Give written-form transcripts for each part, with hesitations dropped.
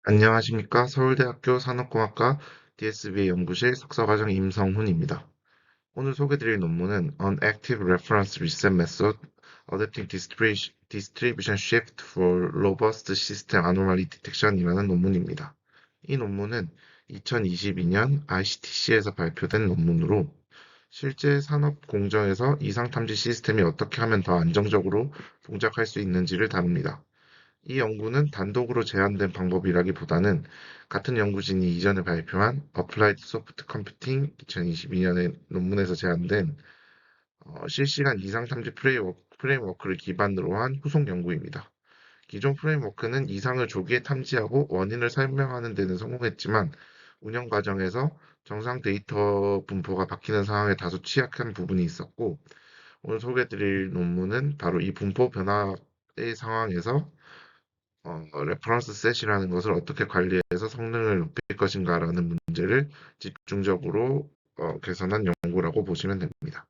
안녕하십니까? 서울대학교 산업공학과 DSBA 연구실 석사과정 임성훈입니다. 오늘 소개드릴 논문은 On Active Reference Reset Method Adapting Distribution Shift for Robust System Anomaly Detection이라는 논문입니다. 이 논문은 2022년 ICTC에서 발표된 논문으로 실제 산업 공정에서 이상 탐지 시스템이 어떻게 하면 더 안정적으로 동작할 수 있는지를 다룹니다. 이 연구는 단독으로 제안된 방법이라기보다는 같은 연구진이 이전에 발표한 Applied Soft Computing 2022년의 논문에서 제안된 실시간 이상 탐지 프레임워크를 기반으로 한 후속 연구입니다. 기존 프레임워크는 이상을 조기에 탐지하고 원인을 설명하는 데는 성공했지만 운영 과정에서 정상 데이터 분포가 바뀌는 상황에 다소 취약한 부분이 있었고, 오늘 소개해드릴 논문은 바로 이 분포 변화의 상황에서 레퍼런스 셋이라는 것을 어떻게 관리해서 성능을 높일 것인가라는 문제를 집중적으로 개선한 연구라고 보시면 됩니다.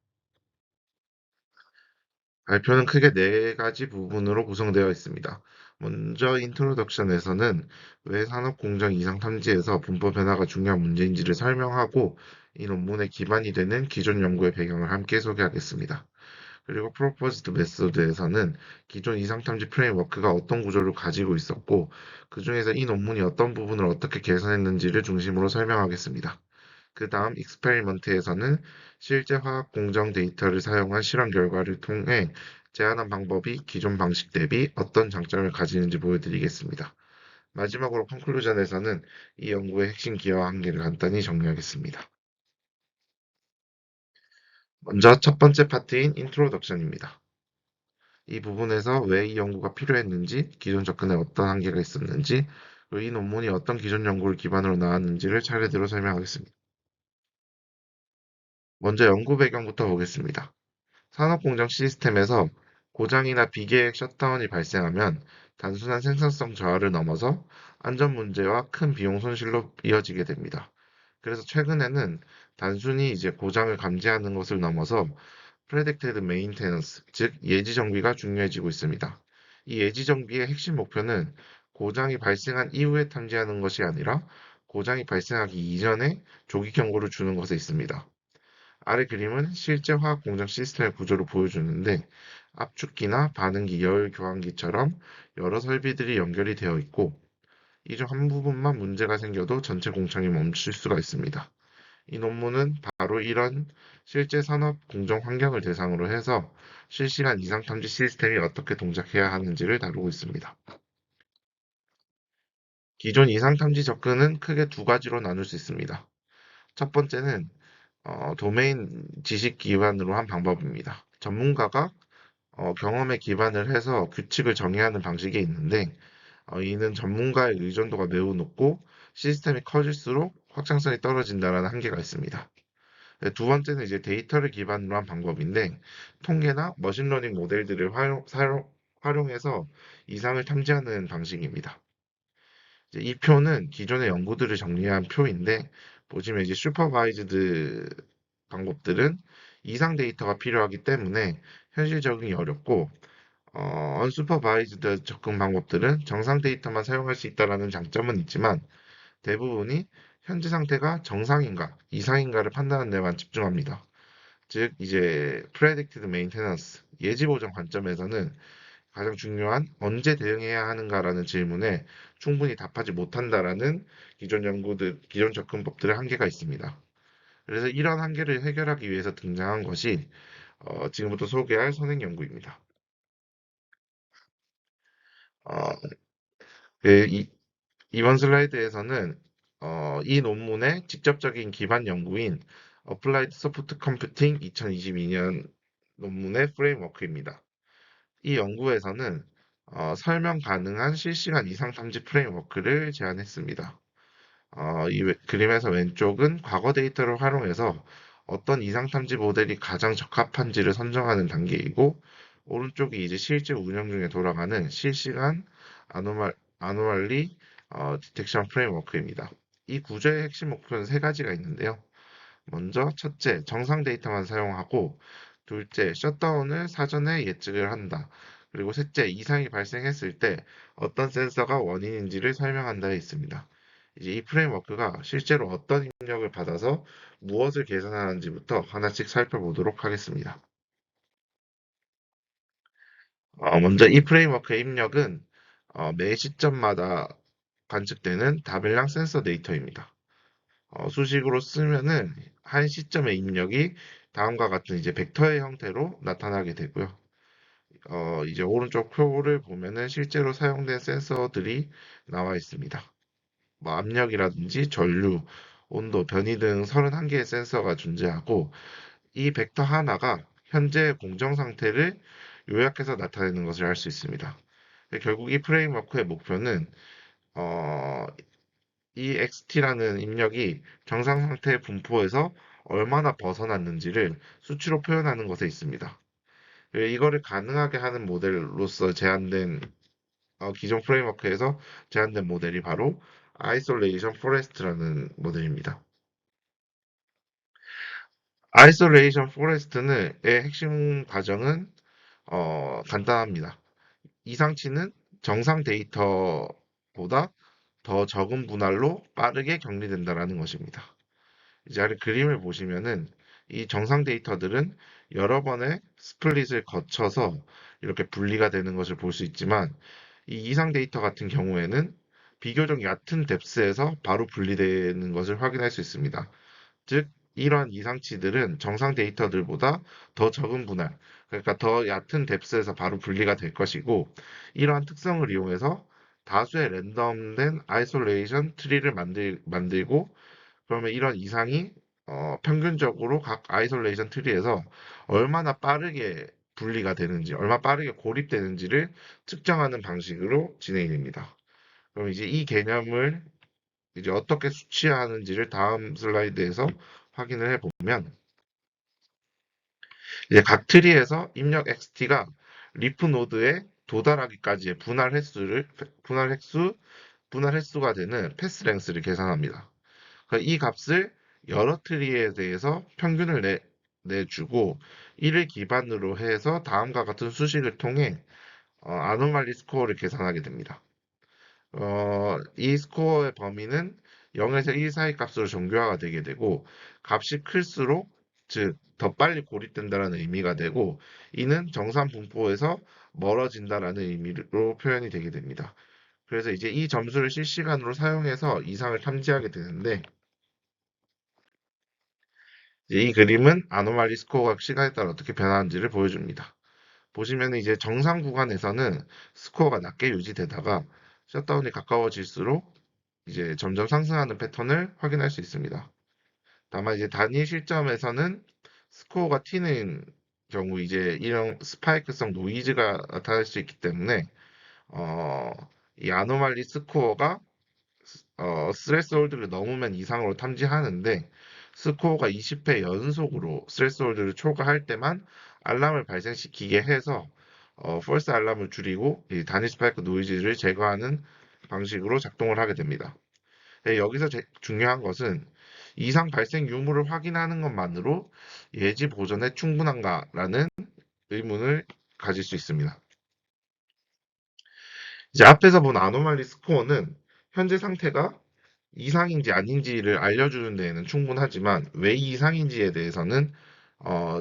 발표는 크게 네 가지 부분으로 구성되어 있습니다. 먼저 인트로덕션에서는 왜 산업 공정 이상 탐지에서 분포 변화가 중요한 문제인지를 설명하고 이 논문의 기반이 되는 기존 연구의 배경을 함께 소개하겠습니다. 그리고 프로포즈드 메소드에서는 기존 이상탐지 프레임워크가 어떤 구조를 가지고 있었고, 그 중에서 이 논문이 어떤 부분을 어떻게 개선했는지를 중심으로 설명하겠습니다. 그 다음 익스페리먼트에서는 실제 화학 공정 데이터를 사용한 실험 결과를 통해 제안한 방법이 기존 방식 대비 어떤 장점을 가지는지 보여드리겠습니다. 마지막으로 컨클루전에서는 이 연구의 핵심 기여와 한계를 간단히 정리하겠습니다. 먼저 첫 번째 파트인 인트로덕션입니다. 이 부분에서 왜 이 연구가 필요했는지, 기존 접근에 어떤 한계가 있었는지, 그리고 이 논문이 어떤 기존 연구를 기반으로 나왔는지를 차례대로 설명하겠습니다. 먼저 연구 배경부터 보겠습니다. 산업공정 시스템에서 고장이나 비계획 셧다운이 발생하면 단순한 생산성 저하를 넘어서 안전 문제와 큰 비용 손실로 이어지게 됩니다. 그래서 최근에는 단순히 이제 고장을 감지하는 것을 넘어서 Predicted Maintenance, 즉 예지 정비가 중요해지고 있습니다. 이 예지 정비의 핵심 목표는 고장이 발생한 이후에 탐지하는 것이 아니라 고장이 발생하기 이전에 조기 경고를 주는 것에 있습니다. 아래 그림은 실제 화학 공정 시스템의 구조를 보여주는데 압축기나 반응기, 열 교환기처럼 여러 설비들이 연결이 되어 있고 이 중 한 부분만 문제가 생겨도 전체 공정이 멈출 수가 있습니다. 이 논문은 바로 이런 실제 산업 공정 환경을 대상으로 해서 실시간 이상 탐지 시스템이 어떻게 동작해야 하는지를 다루고 있습니다. 기존 이상 탐지 접근은 크게 두 가지로 나눌 수 있습니다. 첫 번째는 도메인 지식 기반으로 한 방법입니다. 전문가가 경험에 기반을 해서 규칙을 정의하는 방식이 있는데 이는 전문가의 의존도가 매우 높고 시스템이 커질수록 확장성이 떨어진다는 한계가 있습니다. 네, 두 번째는 이제 데이터를 기반으로 한 방법인데 통계나 머신러닝 모델들을 활용해서 이상을 탐지하는 방식입니다. 이제 이 표는 기존의 연구들을 정리한 표인데 보시면 이제 슈퍼바이즈드 방법들은 이상 데이터가 필요하기 때문에 현실 적용이 어렵고 언슈퍼바이즈드 접근 방법들은 정상 데이터만 사용할 수 있다는 장점은 있지만 대부분이 현재 상태가 정상인가 이상인가를 판단하는 데만 집중합니다. 즉 이제 predicted maintenance 예지 보정 관점에서는 가장 중요한 언제 대응해야 하는가라는 질문에 충분히 답하지 못한다라는 기존 접근법들의 한계가 있습니다. 그래서 이런 한계를 해결하기 위해서 등장한 것이 지금부터 소개할 선행 연구입니다. 어, 그 이번 슬라이드에서는 이 논문의 직접적인 기반 연구인 Applied Soft Computing 2022년 논문의 프레임워크입니다. 이 연구에서는 설명 가능한 실시간 이상 탐지 프레임워크를 제안했습니다. 그림에서 왼쪽은 과거 데이터를 활용해서 어떤 이상 탐지 모델이 가장 적합한지를 선정하는 단계이고, 오른쪽이 이제 실제 운영 중에 돌아가는 실시간 아노말리 디텍션 프레임워크입니다. 이 구조의 핵심 목표는 세 가지가 있는데요. 먼저 첫째, 정상 데이터만 사용하고 둘째, 셧다운을 사전에 예측을 한다. 그리고 셋째, 이상이 발생했을 때 어떤 센서가 원인인지를 설명한다에 있습니다. 이제 이 프레임워크가 실제로 어떤 입력을 받아서 무엇을 계산하는지부터 하나씩 살펴보도록 하겠습니다. 먼저 이 프레임워크의 입력은 매 시점마다 관측되는 다별량 센서 데이터입니다. 수식으로 쓰면은 한 시점의 입력이 다음과 같은 이제 벡터의 형태로 나타나게 되고요. 이제 오른쪽 표를 보면은 실제로 사용된 센서들이 나와 있습니다. 뭐 압력이라든지 전류, 온도, 변이 등 31개의 센서가 존재하고 이 벡터 하나가 현재 공정 상태를 요약해서 나타내는 것을 알 수 있습니다. 결국 이 프레임워크의 목표는 어, 이 XT라는 입력이 정상 상태 분포에서 얼마나 벗어났는지를 수치로 표현하는 것에 있습니다. 이거를 가능하게 하는 모델로서 제한된 기존 프레임워크에서 제한된 모델이 바로 아이솔레이션 포레스트라는 모델입니다. 아이솔레이션 포레스트의 핵심 과정은 간단합니다. 이상치는 정상 데이터보다 더 적은 분할로 빠르게 격리된다라는 것입니다. 이제 아래 그림을 보시면은 이 정상 데이터들은 여러 번의 스플릿을 거쳐서 이렇게 분리가 되는 것을 볼 수 있지만 이 이상 데이터 같은 경우에는 비교적 얕은 뎁스에서 바로 분리되는 것을 확인할 수 있습니다. 즉, 이러한 이상치들은 정상 데이터들보다 더 적은 분할, 그러니까 더 얕은 뎁스에서 바로 분리가 될 것이고, 이러한 특성을 이용해서 다수의 랜덤된 아이솔레이션 트리를 만들고, 그러면 이런 이상이 평균적으로 각 아이솔레이션 트리에서 얼마나 빠르게 분리가 되는지, 얼마나 빠르게 고립되는지를 측정하는 방식으로 진행이 됩니다. 그럼 이제 이 개념을 이제 어떻게 수치하는지를 다음 슬라이드에서 확인을 해보면 이제 각 트리에서 입력 XT가 리프 노드에 도달하기까지의 분할 횟수가 되는 패스 랭스를 계산합니다. 그러니까 이 값을 여러 트리에 대해서 평균을 내주고 이를 기반으로 해서 다음과 같은 수식을 통해 아노말리 스코어를 계산하게 됩니다. 이 스코어의 범위는 0에서 1 사이 값으로 정교화가 되게 되고 값이 클수록 즉 더 빨리 고립된다는 의미가 되고 이는 정산 분포에서 멀어진다라는 의미로 표현이 되게 됩니다. 그래서 이제 이 점수를 실시간으로 사용해서 이상을 탐지하게 되는데 이제 이 그림은 아노말리 스코어가 시간에 따라 어떻게 변하는지를 보여줍니다. 보시면 이제 정상 구간에서는 스코어가 낮게 유지되다가 셧다운이 가까워질수록 이제 점점 상승하는 패턴을 확인할 수 있습니다. 다만 이제 단위 실점에서는 스코어가 튀는 경우 이제 이런 스파이크성 노이즈가 나타날 수 있기 때문에 어, 이 아노말리 스코어가 스레스홀드를 넘으면 이상으로 탐지하는데 스코어가 20회 연속으로 스레스홀드를 초과할 때만 알람을 발생시키게 해서 펄스 알람을 줄이고 이 단위 스파이크 노이즈를 제거하는 방식으로 작동을 하게 됩니다. 네, 여기서 중요한 것은 이상 발생 유무를 확인하는 것만으로 예지 보전에 충분한가라는 의문을 가질 수 있습니다. 이제 앞에서 본 아노말리 스코어는 현재 상태가 이상인지 아닌지를 알려주는 데에는 충분하지만 왜 이상인지에 대해서는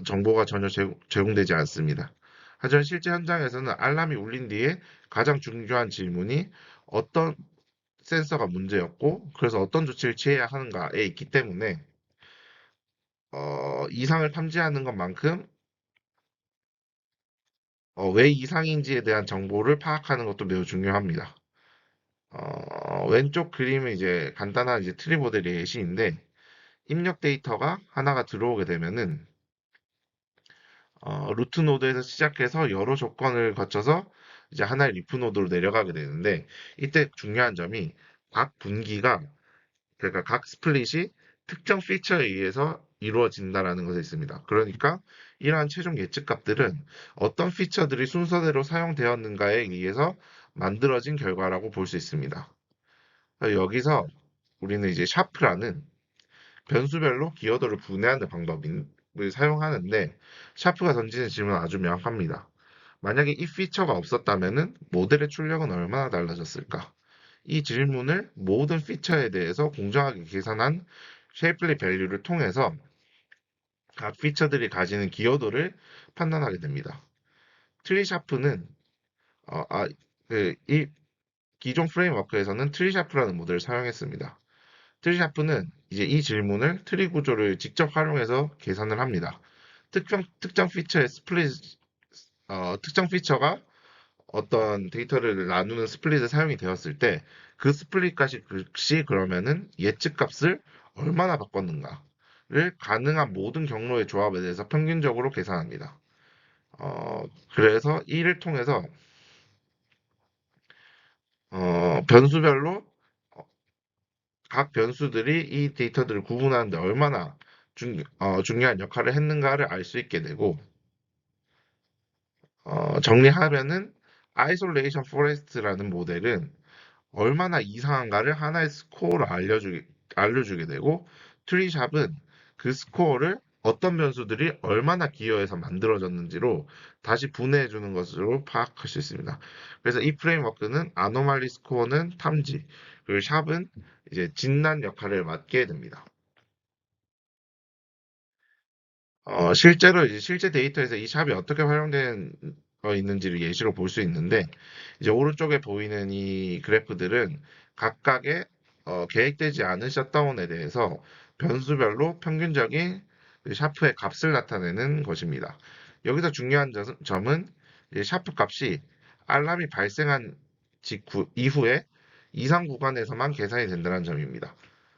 정보가 전혀 제공되지 않습니다. 하지만 실제 현장에서는 알람이 울린 뒤에 가장 중요한 질문이 어떤 센서가 문제였고 그래서 어떤 조치를 취해야 하는가에 있기 때문에 이상을 탐지하는 것만큼 왜 이상인지에 대한 정보를 파악하는 것도 매우 중요합니다. 왼쪽 그림은 이제 간단한 이제 트리 모델의 예시인데 입력 데이터가 하나가 들어오게 되면은 루트 노드에서 시작해서 여러 조건을 거쳐서 이제 하나의 리프 노드로 내려가게 되는데 이때 중요한 점이 각 분기가 그러니까 각 스플릿이 특정 피처에 의해서 이루어진다라는 것에 있습니다. 그러니까 이러한 최종 예측 값들은 어떤 피처들이 순서대로 사용되었는가에 의해서 만들어진 결과라고 볼 수 있습니다. 여기서 우리는 이제 샤프라는 변수별로 기어도를 분해하는 방법을 사용하는데 샤프가 던지는 질문은 아주 명확합니다. 만약에 이 피처가 없었다면은 모델의 출력은 얼마나 달라졌을까? 이 질문을 모든 피처에 대해서 공정하게 계산한 쉐이플리 밸류를 통해서 각 피처들이 가지는 기여도를 판단하게 됩니다. 트리샤프는 어, 아, 이 기존 프레임워크에서는 트리샤프라는 모델을 사용했습니다. 트리샤프는 이제 이 질문을 트리 구조를 직접 활용해서 계산을 합니다. 특정 피처의 특정 피처가 어떤 데이터를 나누는 스플릿에 사용이 되었을 때 그 스플릿 값이 그러면은 예측 값을 얼마나 바꿨는가를 가능한 모든 경로의 조합에 대해서 평균적으로 계산합니다. 어, 그래서 이를 통해서 변수별로 각 변수들이 이 데이터들을 구분하는데 얼마나 중요한 역할을 했는가를 알 수 있게 되고, 정리하면은 아이솔레이션 포레스트라는 모델은 얼마나 이상한가를 하나의 스코어로 알려주게 되고, 트리샵은 그 스코어를 어떤 변수들이 얼마나 기여해서 만들어졌는지로 다시 분해해 주는 것으로 파악할 수 있습니다. 그래서 이 프레임워크는 아노말리 스코어는 탐지, 그리고 샵은 이제 진단 역할을 맡게 됩니다. 실제로 이제 실제 데이터에서 이 샵이 어떻게 활용된 있는지를 예시로 볼 수 있는데, 이제 오른쪽에 보이는 이 그래프들은 각각의 계획되지 않은 셧다운에 대해서 변수별로 평균적인 그 샤프의 값을 나타내는 것입니다. 여기서 중요한 점은 이 샤프 값이 알람이 발생한 이후에 이상 구간에서만 계산이 된다는 점입니다.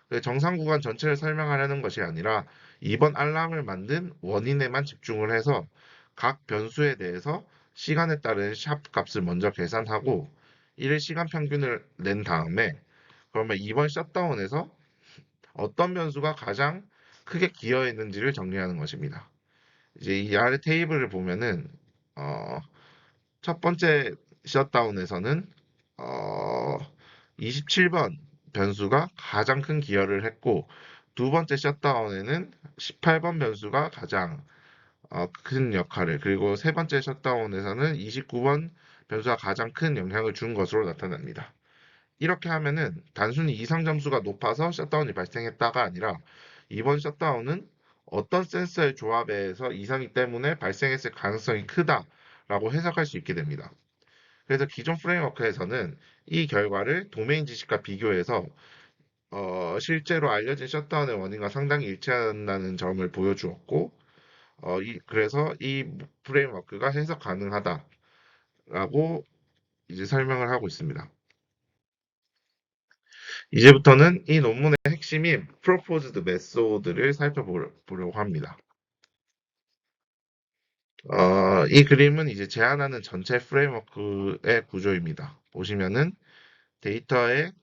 그 정상 구간 전체를 설명하려는 것이 아니라 이번 알람을 만든 원인에만 집중을 해서 각 변수에 대해서 시간에 따른 샤프 값을 먼저 계산하고 이를 시간 평균을 낸 다음에 그러면 이번 셧다운에서 어떤 변수가 가장 크게 기여했는지를 정리하는 것입니다. 이제 이 아래 테이블을 보면은 어, 첫 번째 셧다운에서는 어, 27번 변수가 가장 큰 기여를 했고 두 번째 셧다운에는 18번 변수가 가장 큰 역할을 그리고 세 번째 셧다운에서는 29번 변수가 가장 큰 영향을 준 것으로 나타납니다. 이렇게 하면은 단순히 이상 점수가 높아서 셧다운이 발생했다가 아니라 이번 셧다운은 어떤 센서의 조합에서 이상이 때문에 발생했을 가능성이 크다라고 해석할 수 있게 됩니다. 그래서 기존 프레임워크에서는 이 결과를 도메인 지식과 비교해서 실제로 알려진 셧다운의 원인과 상당히 일치한다는 점을 보여주었고, 그래서 이 프레임워크가 해석 가능하다라고 이제 설명을 하고 있습니다. 이제부터는 이 논문의 핵심인 proposed method를 살펴보려고 합니다. 이 그림은 이제 제안하는 전체 프레임워크의 구조입니다. 보시면은 데이터의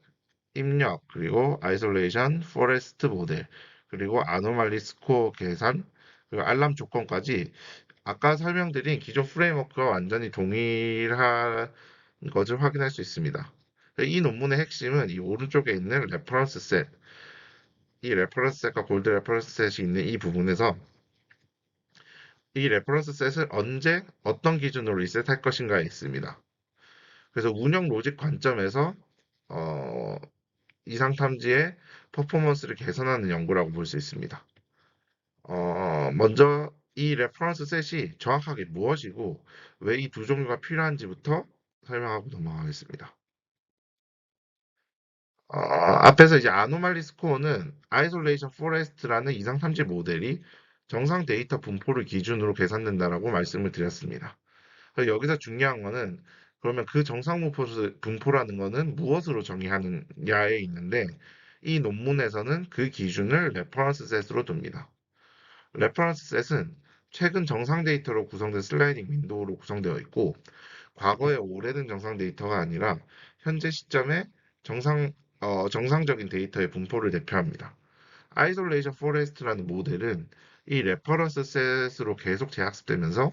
입력, 그리고 아이솔레이션, 포레스트 모델, 그리고 아노말리 스코어 계산, 그리고 알람 조건까지 아까 설명드린 기존 프레임워크와 완전히 동일한 것을 확인할 수 있습니다. 이 논문의 핵심은 이 오른쪽에 있는 레퍼런스 셋, 이 레퍼런스 셋과 골드 레퍼런스 셋이 있는 이 부분에서 이 레퍼런스 셋을 언제 어떤 기준으로 리셋할 것인가에 있습니다. 그래서 운영 로직 관점에서 어, 이상 탐지의 퍼포먼스를 개선하는 연구라고 볼 수 있습니다. 먼저 이 레퍼런스 셋이 정확하게 무엇이고 왜 이 두 종류가 필요한지부터 설명하고 넘어가겠습니다. 앞에서 이제 아노말리 스코어는 아이솔레이션 포레스트라는 이상 탐지 모델이 정상 데이터 분포를 기준으로 계산된다라고 말씀을 드렸습니다. 그래서 여기서 중요한 거는 그러면 그 정상 분포라는 거는 무엇으로 정의하느냐에 있는데 이 논문에서는 그 기준을 레퍼런스 셋으로 둡니다. 레퍼런스 셋은 최근 정상 데이터로 구성된 슬라이딩 윈도우로 구성되어 있고 과거의 오래된 정상 데이터가 아니라 현재 시점의 정상적인 데이터의 분포를 대표합니다. 아이솔레이션 포레스트라는 모델은 이 레퍼런스 셋으로 계속 재학습되면서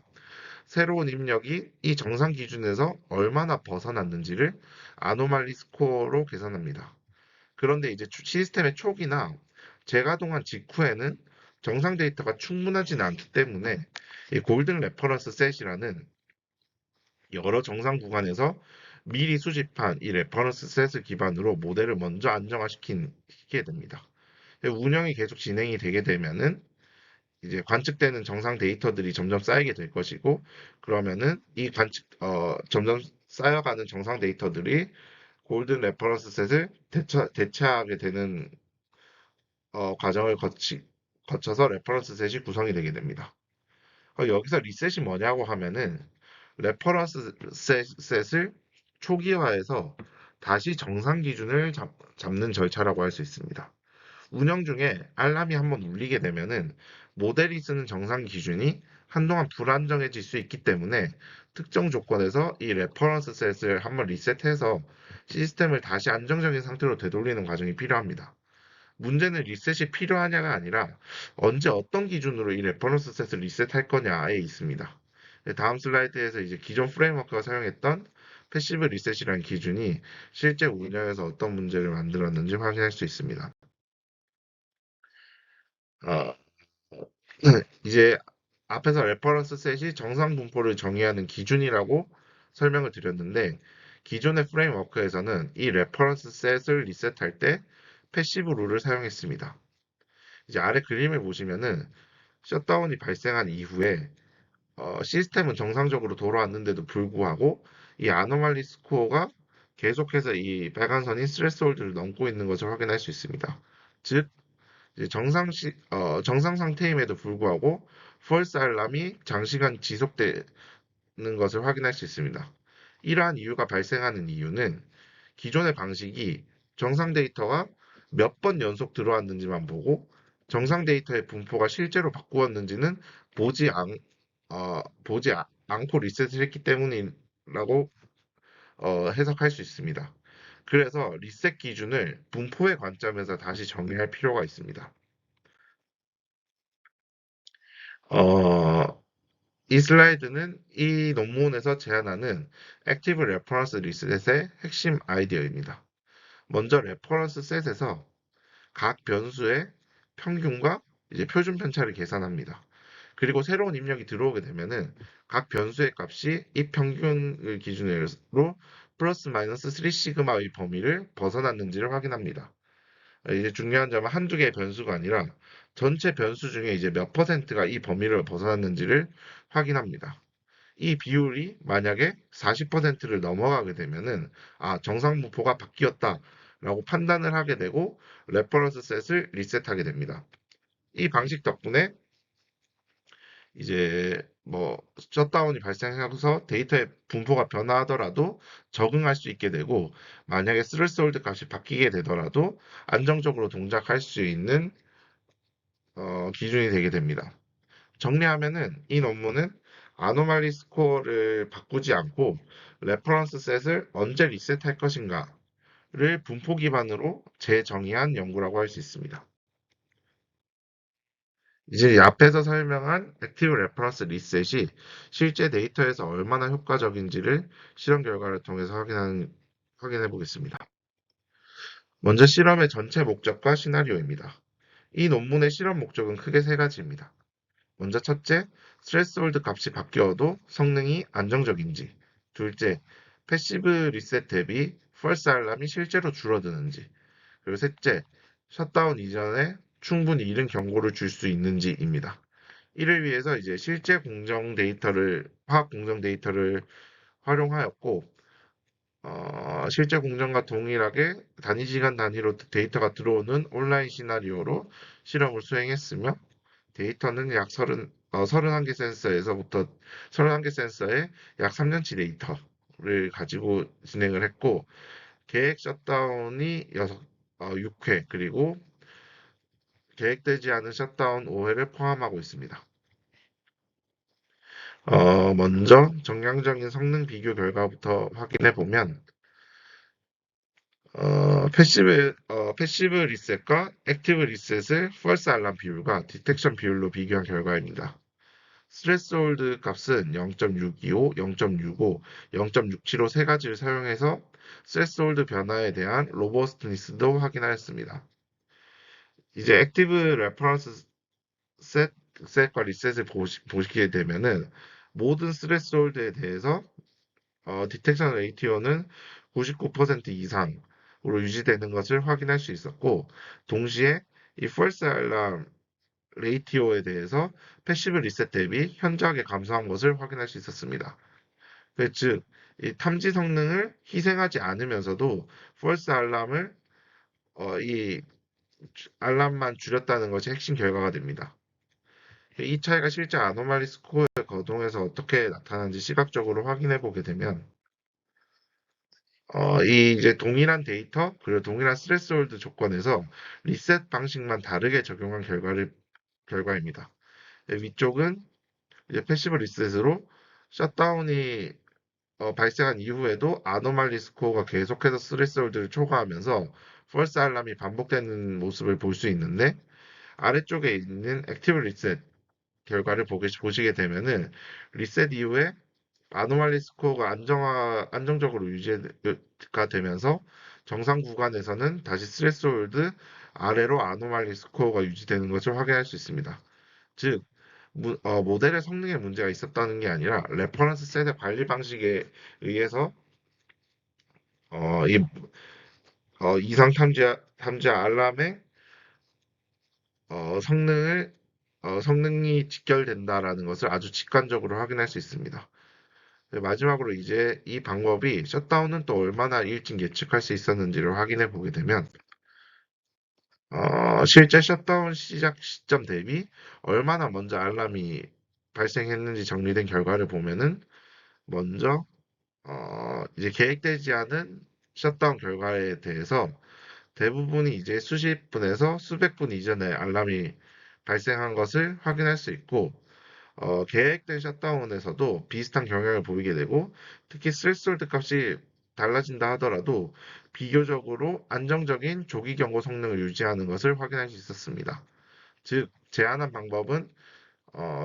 새로운 입력이 이 정상 기준에서 얼마나 벗어났는지를 아노말리 스코어로 계산합니다. 그런데 이제 시스템의 초기나 재가동한 직후에는 정상 데이터가 충분하지는 않기 때문에 이 골든 레퍼런스 셋이라는 여러 정상 구간에서 미리 수집한 이 레퍼런스 셋을 기반으로 모델을 먼저 안정화시키게 됩니다. 운영이 계속 진행이 되게 되면은 이제 관측되는 정상 데이터들이 점점 쌓이게 될 것이고, 그러면은 점점 쌓여가는 정상 데이터들이 골든 레퍼런스 셋을 대체하게 되는 과정을 거쳐서 레퍼런스 셋이 구성이 되게 됩니다. 여기서 리셋이 뭐냐고 하면은 레퍼런스 셋을 초기화해서 다시 정상 기준을 잡는 절차라고 할 수 있습니다. 운영 중에 알람이 한번 울리게 되면은 모델이 쓰는 정상 기준이 한동안 불안정해질 수 있기 때문에 특정 조건에서 이 레퍼런스 셋을 한번 리셋해서 시스템을 다시 안정적인 상태로 되돌리는 과정이 필요합니다. 문제는 리셋이 필요하냐가 아니라 언제 어떤 기준으로 이 레퍼런스 셋을 리셋할 거냐에 있습니다. 다음 슬라이드에서 이제 기존 프레임워크가 사용했던 패시브 리셋이라는 기준이 실제 운영에서 어떤 문제를 만들었는지 확인할 수 있습니다. 어, 이제 앞에서 레퍼런스 셋이 정상 분포를 정의하는 기준이라고 설명을 드렸는데, 기존의 프레임워크에서는 이 레퍼런스 셋을 리셋할 때 패시브 룰을 사용했습니다. 이제 아래 그림을 보시면은 셧다운이 발생한 이후에 시스템은 정상적으로 돌아왔는데도 불구하고 이 아노말리 스코어가 계속해서 이 빨간선인 스레스홀드를 넘고 있는 것을 확인할 수 있습니다. 즉, 이제 정상 상태임에도 불구하고 펄스 알람이 장시간 지속되는 것을 확인할 수 있습니다. 이러한 이유가 발생하는 이유는 기존의 방식이 정상 데이터가 몇 번 연속 들어왔는지만 보고 정상 데이터의 분포가 실제로 바꾸었는지는 보지 않, 않고 리셋을 했기 때문이라고 해석할 수 있습니다. 그래서 리셋 기준을 분포의 관점에서 다시 정의할 필요가 있습니다. 어, 이 슬라이드는 이 논문에서 제안하는 액티브 레퍼런스 리셋의 핵심 아이디어입니다. 먼저 레퍼런스 셋에서 각 변수의 평균과 이제 표준 편차를 계산합니다. 그리고 새로운 입력이 들어오게 되면은 각 변수의 값이 이 평균을 기준으로 플러스 마이너스 3 시그마의 범위를 벗어났는지를 확인합니다. 이제 중요한 점은 한두 개의 변수가 아니라 전체 변수 중에 이제 몇 퍼센트가 이 범위를 벗어났는지를 확인합니다. 이 비율이 만약에 40%를 넘어가게 되면은 정상 분포가 바뀌었다라고 판단을 하게 되고 레퍼런스 셋을 리셋하게 됩니다. 이 방식 덕분에 이제 뭐 셧다운이 발생하고서 데이터의 분포가 변화하더라도 적응할 수 있게 되고, 만약에 스레스홀드 값이 바뀌게 되더라도 안정적으로 동작할 수 있는 기준이 되게 됩니다. 정리하면은 이 논문은 아노말리 스코어를 바꾸지 않고 레퍼런스 셋을 언제 리셋할 것인가를 분포 기반으로 재정의한 연구라고 할 수 있습니다. 이제 이 앞에서 설명한 액티브 레퍼런스 리셋이 실제 데이터에서 얼마나 효과적인지를 실험 결과를 통해서 확인해 보겠습니다. 먼저 실험의 전체 목적과 시나리오입니다. 이 논문의 실험 목적은 크게 세 가지입니다. 먼저 첫째, 스트레스홀드 값이 바뀌어도 성능이 안정적인지. 둘째, 패시브 리셋 대비 펄스 알람이 실제로 줄어드는지. 그리고 셋째, 셧다운 이전에 충분히 이른 경고를 줄 수 있는지입니다. 이를 위해서 이제 화학 공정 데이터를 활용하였고, 실제 공정과 동일하게 단위 시간 단위로 데이터가 들어오는 온라인 시나리오로 실험을 수행했으며, 데이터는 약 31개 센서에서부터 31개 센서의 약 3년치 데이터를 가지고 진행을 했고, 계획 셧다운이 6회, 그리고 계획되지 않은 셧다운 5회를 포함하고 있습니다. 먼저 정량적인 성능 비교 결과부터 확인해 보면, 패시브 리셋과 액티브 리셋을 펄스 알람 비율과 디텍션 비율로 비교한 결과입니다. 스트레스홀드 값은 0.625, 0.65, 0.675 세 가지를 사용해서 스트레스홀드 변화에 대한 로버스트니스도 확인하였습니다. 이제 액티브 레퍼런스 셋과 리셋을 보시게 되면은 모든 스트레스홀드에 대해서 디텍션 레이티오는 99% 이상으로 유지되는 것을 확인할 수 있었고, 동시에 이 false alarm 레이티오에 대해서 패시브 리셋 대비 현저하게 감소한 것을 확인할 수 있었습니다. 즉, 이 탐지 성능을 희생하지 않으면서도 false alarm을 이 알람만 줄였다는 것이 핵심 결과가 됩니다. 이 차이가 실제 아노말리 스코어의 거동에서 어떻게 나타나는지 시각적으로 확인해 보게 되면 이 이제 동일한 데이터 그리고 동일한 스레스홀드 조건에서 리셋 방식만 다르게 적용한 결과입니다. 위쪽은 이제 패시브 리셋으로 셧다운이 발생한 이후에도 아노말리 스코어가 계속해서 스레스홀드를 초과하면서 펄스 알람이 반복되는 모습을 볼 수 있는데 아래쪽에 있는 액티브 리셋 결과를 보시게 되면은 리셋 이후에 아노말리 스코어가 안정적으로 유지가 되면서 정상 구간에서는 다시 스레스홀드 아래로 아노말리 스코어가 유지되는 것을 확인할 수 있습니다. 즉, 모델의 성능에 문제가 있었다는 게 아니라 레퍼런스 셋의 관리 방식에 의해서 이 이상 탐지 알람의 성능을 성능이 직결된다라는 것을 아주 직관적으로 확인할 수 있습니다. 네, 마지막으로 이제 이 방법이 셧다운은 또 얼마나 일찍 예측할 수 있었는지를 확인해 보게 되면 실제 셧다운 시작 시점 대비 얼마나 먼저 알람이 발생했는지 정리된 결과를 보면은 먼저 이제 계획되지 않은 셧다운 결과에 대해서 대부분이 이제 수십 분에서 수백 분 이전에 알람이 발생한 것을 확인할 수 있고 계획된 셧다운에서도 비슷한 경향을 보이게 되고 특히 스레스홀드 값이 달라진다 하더라도 비교적으로 안정적인 조기 경고 성능을 유지하는 것을 확인할 수 있었습니다. 즉, 제안한 방법은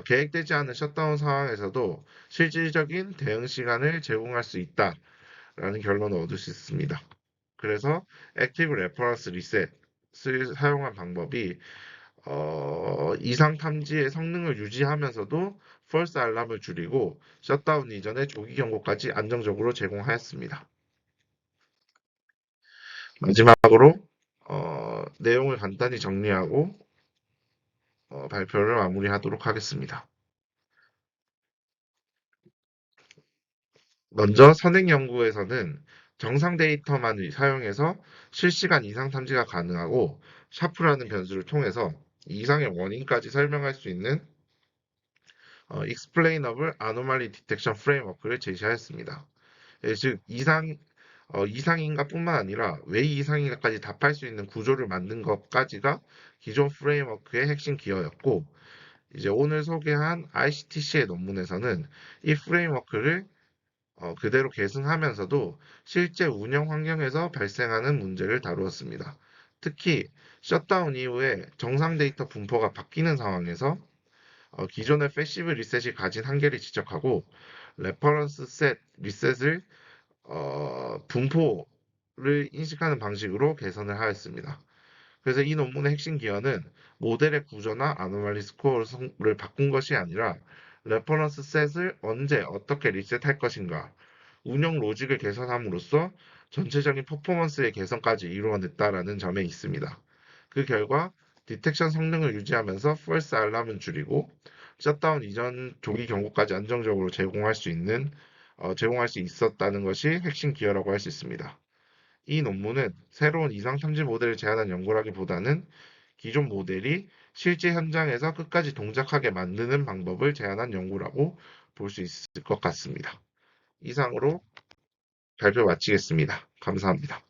계획되지 않은 셧다운 상황에서도 실질적인 대응 시간을 제공할 수 있다라는 결론을 얻을 수 있습니다. 그래서 액티브 레퍼런스 리셋을 사용한 방법이 이상 탐지의 성능을 유지하면서도 펄스 알람을 줄이고 셧다운 이전의 조기 경고까지 안정적으로 제공하였습니다. 마지막으로 내용을 간단히 정리하고 발표를 마무리하도록 하겠습니다. 먼저 선행 연구에서는 정상 데이터만 사용해서 실시간 이상 탐지가 가능하고 샤프라는 변수를 통해서 이상의 원인까지 설명할 수 있는 Explainable Anomaly Detection Framework를 제시하였습니다. 즉 이상인가 뿐만 아니라 왜 이상인가까지 답할 수 있는 구조를 만든 것까지가 기존 프레임워크의 핵심 기여였고 이제 오늘 소개한 ICTC의 논문에서는 이 프레임워크를 그대로 계승하면서도 실제 운영 환경에서 발생하는 문제를 다루었습니다. 특히 셧다운 이후에 정상 데이터 분포가 바뀌는 상황에서 기존의 패시브 리셋이 가진 한계를 지적하고 레퍼런스 셋 리셋을 분포를 인식하는 방식으로 개선을 하였습니다. 그래서 이 논문의 핵심 기여는 모델의 구조나 아노말리 스코어를 바꾼 것이 아니라 레퍼런스 셋을 언제 어떻게 리셋할 것인가 운영 로직을 개선함으로써 전체적인 퍼포먼스의 개선까지 이루어냈다라는 점에 있습니다. 그 결과 디텍션 성능을 유지하면서 false 알람은 줄이고 셧다운 이전 조기 경고까지 안정적으로 제공할 수 있었다는 것이 핵심 기여라고 할 수 있습니다. 이 논문은 새로운 이상 탐지 모델을 제안한 연구라기보다는 기존 모델이 실제 현장에서 끝까지 동작하게 만드는 방법을 제안한 연구라고 볼 수 있을 것 같습니다. 이상으로 발표 마치겠습니다. 감사합니다.